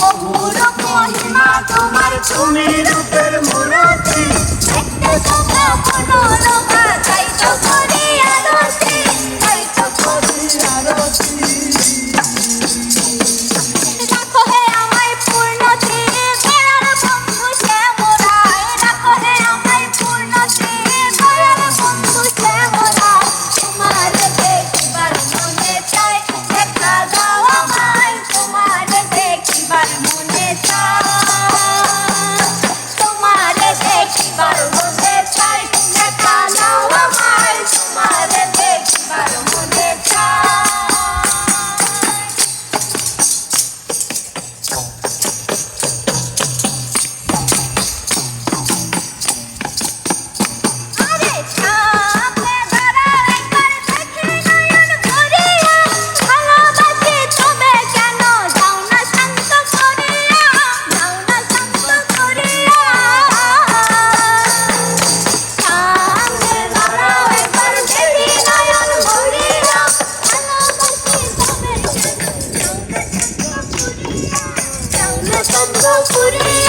অপরূপ মহিমা তোমার, তুমি রূপের মূরতি, দেখতে তোমরা কোনো লোকা, তাই তো করি আরতি, তাই তো করি আরতি। রাখো হে আমায় পূর্ণতি, দয়ার বন্ধু শ্যামরায়, রাখো হে আমায় পূর্ণতি, দয়ার বন্ধু শ্যামরায়। তোমার দেখিবার মনে চাই, দেখা দাও আমায়, তোমার দেখিবার মনে চাই, তোমার দেখিবার মনে চাই, দেখা দাও আমায়, তোমার দেখিবার মনে চাই। আরে সামনে দাঁড়াও একবার দেখে নয়ন ভরিয়া, ভালোবাসি তবে কেন যাও না শান্ত করিয়া, যাও না শান্ত করিয়া। সামনে দাঁড়াও একবার দেখে নয়ন ভরিয়া, ভালোবাসি তবে কেন যাও না শান্ত করিয়া, যাও না শান্ত করিয়া।